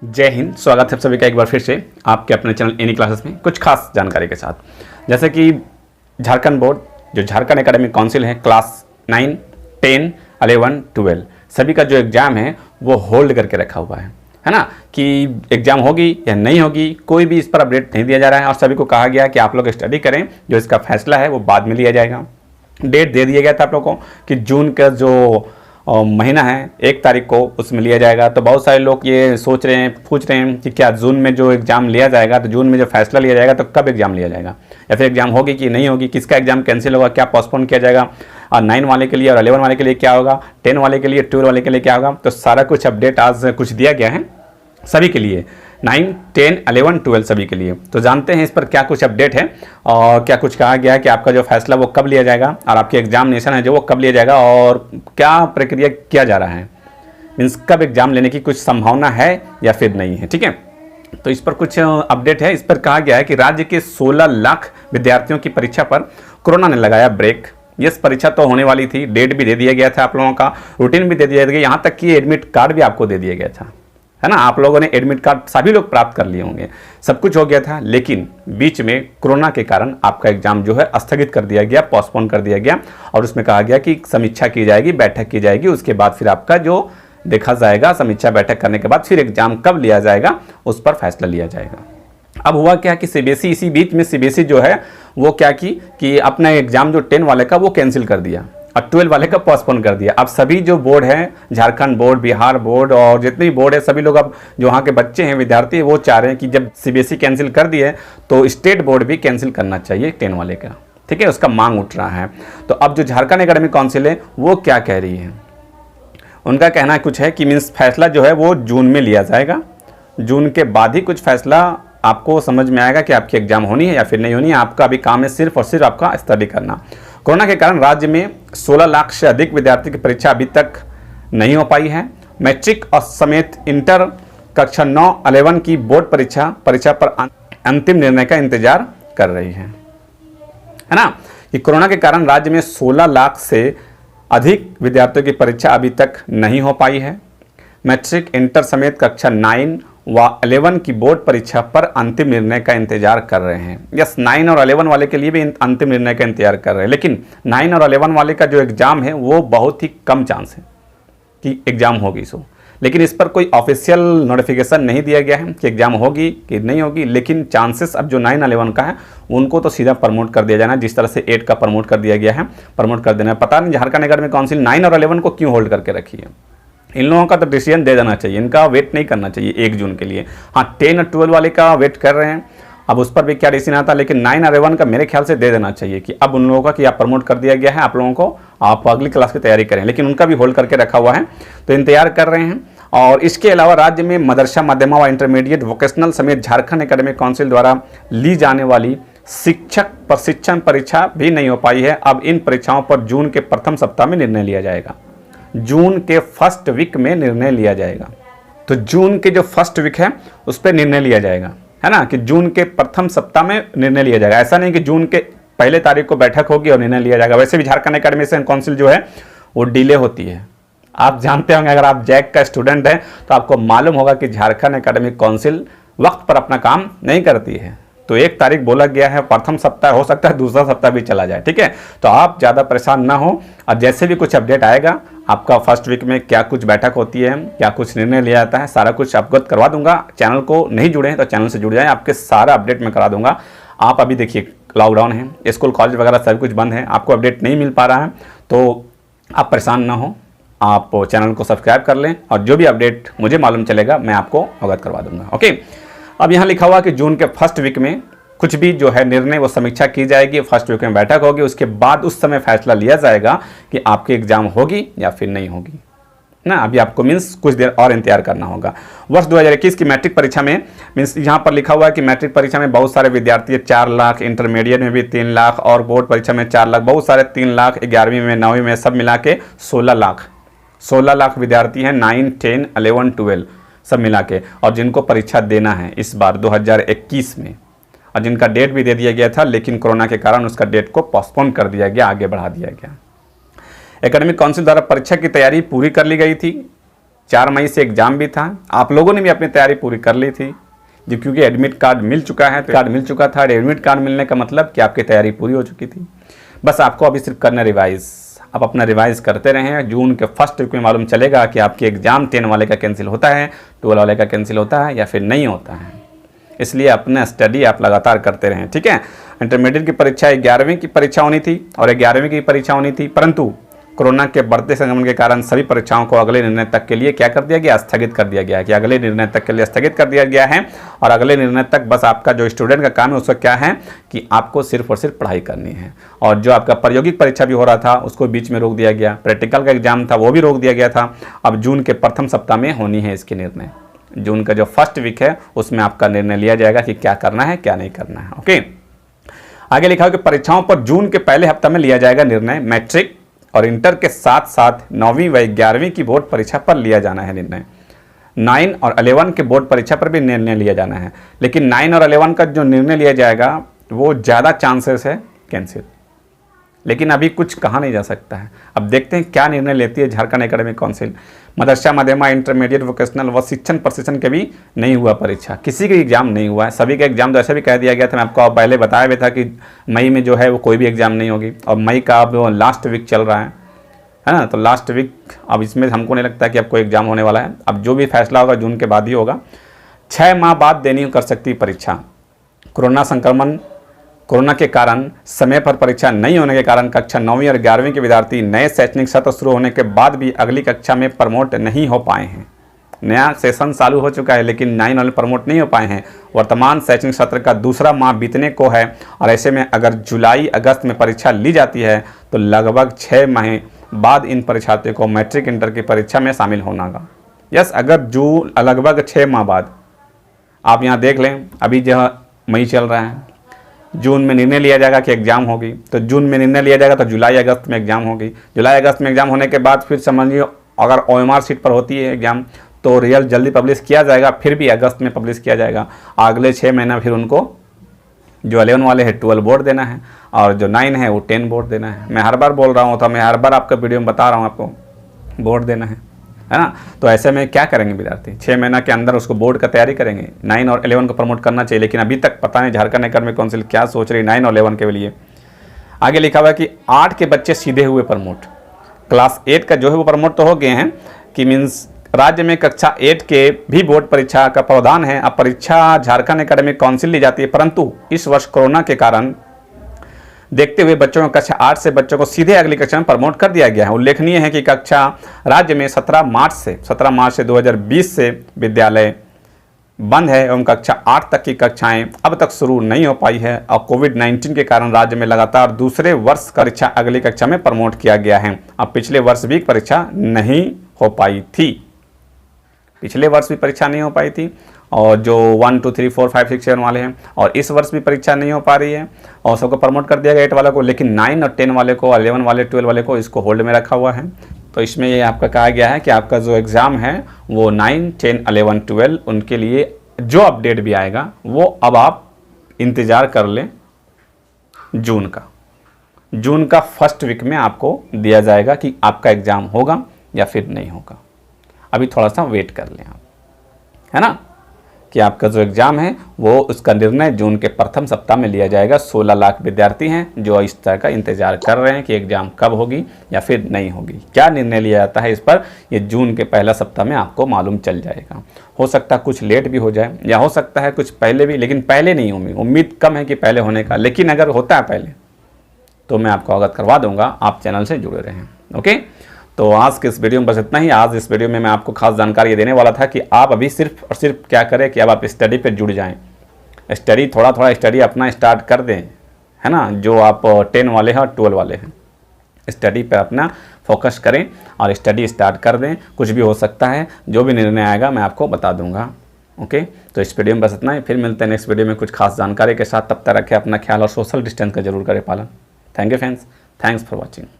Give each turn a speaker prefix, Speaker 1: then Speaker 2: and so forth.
Speaker 1: जय हिंद। स्वागत है सभी का एक बार फिर से आपके अपने चैनल एनी क्लासेस में कुछ खास जानकारी के साथ। जैसे कि झारखंड बोर्ड जो झारखंड एकेडमिक काउंसिल है, क्लास 9, 10, 11, 12 सभी का जो एग्ज़ाम है वो होल्ड करके रखा हुआ है ना, कि एग्ज़ाम होगी या नहीं होगी, कोई भी इस पर अपडेट नहीं दिया जा रहा है। और सभी को कहा गया कि आप लोग स्टडी करें, जो इसका फैसला है वो बाद में लिया जाएगा। डेट दे दिया गया था आप लोगों को कि जून का जो महीना है 1 तारीख को उसमें लिया जाएगा। तो बहुत सारे लोग ये सोच रहे हैं, पूछ रहे हैं कि क्या जून में जो एग्ज़ाम लिया जाएगा, तो जून में जो फैसला लिया जाएगा तो कब एग्ज़ाम लिया जाएगा, या फिर एग्ज़ाम होगी कि नहीं होगी, किसका एग्ज़ाम कैंसिल होगा, क्या पोस्टपोन किया जाएगा, और 9 वाले के लिए और 11 वाले के लिए क्या होगा, 10 वाले के लिए, 12 वाले के लिए क्या होगा। तो सारा कुछ अपडेट आज कुछ दिया गया है सभी के लिए, 9, 10, 11, 12 सभी के लिए। तो जानते हैं इस पर क्या कुछ अपडेट है और क्या कुछ कहा गया है कि आपका जो फैसला वो कब लिया जाएगा और आपके एग्जामिनेशन है जो वो कब लिया जाएगा और क्या प्रक्रिया किया जा रहा है, मीन्स कब एग्जाम लेने की कुछ संभावना है या फिर नहीं है। ठीक है, तो इस पर कुछ अपडेट है। इस पर कहा गया है कि राज्य के 16 लाख विद्यार्थियों की परीक्षा पर कोरोना ने लगाया ब्रेक। यस, परीक्षा तो होने वाली थी, डेट भी दे दिया गया था आप लोगों का, रूटीन भी दे दिया गया, यहाँ तक कि एडमिट कार्ड भी आपको दे दिया गया था, है ना। आप लोगों ने एडमिट कार्ड सभी लोग प्राप्त कर लिए होंगे, सब कुछ हो गया था। लेकिन बीच में कोरोना के कारण आपका एग्जाम जो है स्थगित कर दिया गया, पोस्टपोन कर दिया गया, और उसमें कहा गया कि समीक्षा की जाएगी, बैठक की जाएगी, उसके बाद फिर आपका जो देखा जाएगा, समीक्षा बैठक करने के बाद फिर एग्जाम कब लिया जाएगा उस पर फैसला लिया जाएगा। अब हुआ क्या कि सीबीएसई इसी बीच में सीबीएसई जो है वो क्या की कि अपना एग्जाम जो 10 वाले का वो कैंसिल कर दिया और 12 वाले का पोस्टपोन कर दिया। अब सभी जो बोर्ड है, झारखंड बोर्ड, बिहार बोर्ड और जितने भी बोर्ड है, सभी लोग अब जो वहाँ के बच्चे हैं, विद्यार्थी, वो चाह रहे हैं कि जब सीबीएसई कैंसिल कर दिए तो स्टेट बोर्ड भी कैंसिल करना चाहिए 10 वाले का। ठीक है, उसका मांग उठ रहा है। तो अब जो झारखंड एकेडमिक काउंसिल है वो क्या कह रही है, उनका कहना कुछ है कि मीन्स फैसला जो है वो जून में लिया जाएगा, जून के बाद ही कुछ फैसला आपको समझ में आएगा कि आपकी एग्जाम होनी है या फिर नहीं होनी है। आपका अभी काम है सिर्फ और सिर्फ आपका स्टडी करना। कोरोना के कारण राज्य में 16 लाख से अधिक विद्यार्थी की परीक्षा अभी तक नहीं हो पाई है। मैट्रिक और समेत इंटर कक्षा 9, 11 की बोर्ड परीक्षा पर अंतिम निर्णय का इंतजार कर रही है ना। कि कोरोना के कारण राज्य में 16 लाख से अधिक विद्यार्थियों की परीक्षा अभी तक नहीं हो पाई है। मैट्रिक, इंटर समेत कक्षा 9 व 11 की बोर्ड परीक्षा पर अंतिम निर्णय का इंतजार कर रहे हैं। यस, 9 और 11 वाले के लिए भी अंतिम निर्णय का इंतजार कर रहे हैं, लेकिन 9 और 11 वाले का जो एग्ज़ाम है वो बहुत ही कम चांस है कि एग्ज़ाम होगी सो। लेकिन इस पर कोई ऑफिशियल नोटिफिकेशन नहीं दिया गया है कि एग्ज़ाम होगी कि नहीं होगी, लेकिन चांसेस अब जो 9 और 11 का है उनको तो सीधा प्रमोट कर दिया जाना, जिस तरह से 8 का प्रमोट कर दिया गया है, प्रमोट कर देना है। पता नहीं झारखंड एकेडमिक काउंसिल 9 और 11 को क्यों होल्ड करके रखी है। इन लोगों का तो डिसीजन दे देना चाहिए, इनका वेट नहीं करना चाहिए 1 जून के लिए। हाँ, 10 और 12 वाले का वेट कर रहे हैं, अब उस पर भी क्या डिसीजन आता है, लेकिन 9 और 11 का मेरे ख्याल से दे देना चाहिए कि अब उन लोगों का कि आप प्रमोट कर दिया गया है, आप लोगों को आप अगली क्लास की तैयारी करें। लेकिन उनका भी होल्ड करके रखा हुआ है, तो इंतजार कर रहे हैं। और इसके अलावा राज्य में मदरसा, मध्यमा व इंटरमीडिएट, वोकेशनल समेत झारखंड एकेडमिक काउंसिल द्वारा ली जाने वाली शिक्षक प्रशिक्षण परीक्षा भी नहीं हो पाई है। अब इन परीक्षाओं पर जून के प्रथम सप्ताह में निर्णय लिया जाएगा, जून के फर्स्ट वीक में निर्णय लिया जाएगा। तो जून के जो फर्स्ट वीक है उस पर निर्णय लिया जाएगा, है ना, कि जून के प्रथम सप्ताह में निर्णय लिया जाएगा। ऐसा नहीं कि जून के पहले तारीख को बैठक होगी और निर्णय लिया जाएगा। वैसे भी झारखंड एकेडमिक काउंसिल जो है वो डिले होती है, आप जानते होंगे, अगर आप जैक का स्टूडेंट हैं तो आपको मालूम होगा कि झारखंड एकेडमिक काउंसिल वक्त पर अपना काम नहीं करती है। तो 1 तारीख बोला गया है, प्रथम सप्ताह हो सकता है दूसरा सप्ताह भी चला जाए। ठीक है, तो आप ज़्यादा परेशान ना हो, और जैसे भी कुछ अपडेट आएगा, आपका फर्स्ट वीक में क्या कुछ बैठक होती है, क्या कुछ निर्णय लिया जाता है, सारा कुछ अवगत करवा दूंगा। चैनल को नहीं जुड़े हैं तो चैनल से जुड़ जाएं, आपके सारा अपडेट मैं करा दूंगा। आप अभी देखिए लॉकडाउन है, स्कूल कॉलेज वगैरह सब कुछ बंद है, आपको अपडेट नहीं मिल पा रहा है, तो आप परेशान ना हो, आप चैनल को सब्सक्राइब कर लें और जो भी अपडेट मुझे मालूम चलेगा मैं आपको अवगत करवा दूंगा। ओके, अब यहाँ लिखा हुआ कि जून के फर्स्ट वीक में कुछ भी जो है निर्णय वो समीक्षा की जाएगी, फर्स्ट वीक में बैठक होगी, उसके बाद उस समय फैसला लिया जाएगा कि आपकी एग्जाम होगी या फिर नहीं होगी ना। अभी आपको मीन्स कुछ देर और इंतजार करना होगा। वर्ष 2021 की मैट्रिक परीक्षा में मीन्स यहाँ पर लिखा हुआ है कि मैट्रिक परीक्षा में बहुत सारे विद्यार्थी 4 लाख, इंटरमीडिएट में भी 3 लाख और बोर्ड परीक्षा में 4 लाख, बहुत सारे 3 लाख, 11वीं में 9वीं में सब मिला के 16 लाख विद्यार्थी हैं, 9, 10, 11, 12 सब मिला के, और जिनको परीक्षा देना है इस बार 2021 में, और जिनका डेट भी दे दिया गया था, लेकिन कोरोना के कारण उसका डेट को पोस्टपोन कर दिया गया, आगे बढ़ा दिया गया। एकेडमिक काउंसिल द्वारा परीक्षा की तैयारी पूरी कर ली गई थी 4 मई से एग्ज़ाम भी था, आप लोगों ने भी अपनी तैयारी पूरी कर ली थी जी, क्योंकि एडमिट कार्ड मिल चुका है। तो कार्ड मिल चुका था, एडमिट कार्ड मिलने का मतलब कि आपकी तैयारी पूरी हो चुकी थी। बस आपको अभी सिर्फ करना रिवाइज़। आप अपना रिवाइज़ करते रहें। जून के फर्स्ट वीक में मालूम चलेगा कि आपकी एग्ज़ाम 10 वाले का कैंसिल होता है, 12 वाले का कैंसिल होता है या फिर नहीं होता है। इसलिए अपना स्टडी आप लगातार करते रहें, ठीक है। इंटरमीडिएट की परीक्षा 11वीं की परीक्षा होनी थी और 11वीं की परीक्षा होनी थी, परंतु कोरोना के बढ़ते संक्रमण के कारण सभी परीक्षाओं को अगले निर्णय तक के लिए क्या कर दिया गया, स्थगित कर दिया गया है कि अगले निर्णय तक के लिए स्थगित कर दिया गया है। और अगले निर्णय तक बस आपका जो स्टूडेंट का काम है उसका क्या है कि आपको सिर्फ और सिर्फ पढ़ाई करनी है। और जो आपका प्रायोगिक परीक्षा भी हो रहा था उसको बीच में रोक दिया गया, प्रैक्टिकल का एग्जाम था वो भी रोक दिया गया था। अब जून के प्रथम सप्ताह में होनी है इसकी निर्णय। जून का जो फर्स्ट वीक है उसमें आपका निर्णय लिया जाएगा कि क्या करना है क्या नहीं करना है। ओके, आगे लिखा हो कि परीक्षाओं पर जून के पहले हफ्ते में लिया जाएगा निर्णय। मैट्रिक और इंटर के साथ साथ 9वीं व 11वीं की बोर्ड परीक्षा पर लिया जाना है निर्णय। 9 और 11 के बोर्ड परीक्षा पर भी निर्णय लिया जाना है, लेकिन 9 और 11 का जो निर्णय लिया जाएगा वो ज़्यादा चांसेस है कैंसिल, लेकिन अभी कुछ कहा नहीं जा सकता है। अब देखते हैं क्या निर्णय लेती है झारखंड एकेडमिक काउंसिल। मदरसा, मध्यमा, इंटरमीडिएट, वोकेशनल व शिक्षण प्रशिक्षण के भी नहीं हुआ परीक्षा, किसी का एग्जाम नहीं हुआ है। सभी का एग्जाम तो ऐसे भी कह दिया गया था, मैं आपको पहले बताया भी था कि मई में जो है वो कोई भी एग्जाम नहीं होगी। और मई का अब लास्ट वीक चल रहा है ना, तो लास्ट वीक अब इसमें हमको नहीं लगता कि अब कोई एग्जाम होने वाला है। अब जो भी फैसला होगा जून के बाद ही होगा। 6 माह बाद देनी कर सकती परीक्षा। कोरोना के कारण समय पर परीक्षा नहीं होने के कारण कक्षा 9वीं और 11वीं के विद्यार्थी नए शैक्षणिक सत्र शुरू होने के बाद भी अगली कक्षा में प्रमोट नहीं हो पाए हैं। नया सेशन चालू हो चुका है लेकिन 9 वाले प्रमोट नहीं हो पाए हैं। वर्तमान शैक्षणिक सत्र का दूसरा माह बीतने को है और ऐसे में अगर जुलाई अगस्त में परीक्षा ली जाती है तो लगभग 6 माह बाद इन परीक्षार्थियों को मैट्रिक इंटर की परीक्षा में शामिल होना होगा। यस, अगर लगभग 6 माह बाद आप यहाँ देख लें, अभी जो मई चल रहा है, जून में निर्णय लिया जाएगा कि एग्ज़ाम होगी, तो जून में निर्णय लिया जाएगा तो जुलाई अगस्त में एग्ज़ाम होगी। जुलाई अगस्त में एग्ज़ाम होने के बाद फिर समझिए अगर OMR सीट पर होती है एग्ज़ाम तो रिजल्ट जल्दी पब्लिश किया जाएगा, फिर भी अगस्त में पब्लिश किया जाएगा। अगले 6 महीना फिर उनको जो 11 वाले हैं 12 बोर्ड देना है और जो 9 है वो 10 बोर्ड देना है। मैं हर बार बोल रहा हूँ, तो मैं हर बार आपका वीडियो में बता रहा हूँ आपको बोर्ड देना है ना। तो ऐसे में क्या करेंगे विद्यार्थी, 6 महीना के अंदर उसको बोर्ड का तैयारी करेंगे। 9 और 11 को प्रमोट करना चाहिए, लेकिन अभी तक पता नहीं झारखंड एकेडमिक काउंसिल क्या सोच रही है 9 और 11 के लिए। आगे लिखा हुआ है कि 8 के बच्चे सीधे हुए प्रमोट। क्लास 8 का जो है वो प्रमोट तो हो गए हैं कि मीन्स राज्य में कक्षा 8 के भी बोर्ड परीक्षा का प्रावधान है। अब परीक्षा झारखंड एकेडमिक काउंसिल ली जाती है, परंतु इस वर्ष कोरोना के कारण देखते हुए बच्चों को कक्षा 8 से बच्चों को सीधे अगली कक्षा में प्रमोट कर दिया गया है। उल्लेखनीय है कि कक्षा राज्य में 17 मार्च से 2020 से विद्यालय बंद है एवं कक्षा 8 तक की कक्षाएं अब तक शुरू नहीं हो पाई है और कोविड-19 के कारण राज्य में लगातार दूसरे वर्ष परीक्षा अगली कक्षा में प्रमोट किया गया है। अब पिछले वर्ष भी परीक्षा नहीं हो पाई थी, पिछले वर्ष भी परीक्षा नहीं हो पाई थी और जो 1 2 3 4 5 6 7 वाले हैं, और इस वर्ष भी परीक्षा नहीं हो पा रही है और सबको प्रमोट कर दिया गया 8 वाले को, लेकिन 9 और 10 वाले को, 11 वाले, 12 वाले को इसको होल्ड में रखा हुआ है। तो इसमें ये आपका कहा गया है कि आपका जो एग्ज़ाम है वो 9, 10, 11, 12 उनके लिए जो अपडेट भी आएगा वो अब आप इंतज़ार कर लें। जून का फर्स्ट वीक में आपको दिया जाएगा कि आपका एग्ज़ाम होगा या फिर नहीं होगा। अभी थोड़ा सा वेट कर लें आप, है ना, कि आपका जो एग्ज़ाम है वो उसका निर्णय जून के प्रथम सप्ताह में लिया जाएगा। 16 लाख विद्यार्थी हैं जो इस तरह का इंतज़ार कर रहे हैं कि एग्ज़ाम कब होगी या फिर नहीं होगी। क्या निर्णय लिया जाता है इस पर, ये जून के पहला सप्ताह में आपको मालूम चल जाएगा। हो सकता है कुछ लेट भी हो जाए या हो सकता है कुछ पहले भी, लेकिन पहले नहीं उम्मीद कम है कि पहले होने का, लेकिन अगर होता है पहले तो मैं आपको अवगत करवा दूँगा। आप चैनल से जुड़े रहें। ओके, तो आज के इस वीडियो में बस इतना ही। आज इस वीडियो में मैं आपको खास जानकारी ये देने वाला था कि आप अभी सिर्फ और सिर्फ क्या करें कि अब आप स्टडी पे जुड़ जाएं। स्टडी थोड़ा स्टडी अपना स्टार्ट कर दें, है ना। जो आप 10 वाले हैं और 12 वाले हैं, स्टडी पे अपना फोकस करें और स्टडी स्टार्ट कर दें। कुछ भी हो सकता है, जो भी निर्णय आएगा मैं आपको बता दूंगा। ओके, तो इस वीडियो में बस इतना ही। फिर मिलते हैं नेक्स्ट वीडियो में कुछ खास जानकारी के साथ। तब तक रखें अपना ख्याल और सोशल डिस्टेंस का जरूर करें पालन। Thank you friends, thanks for watching.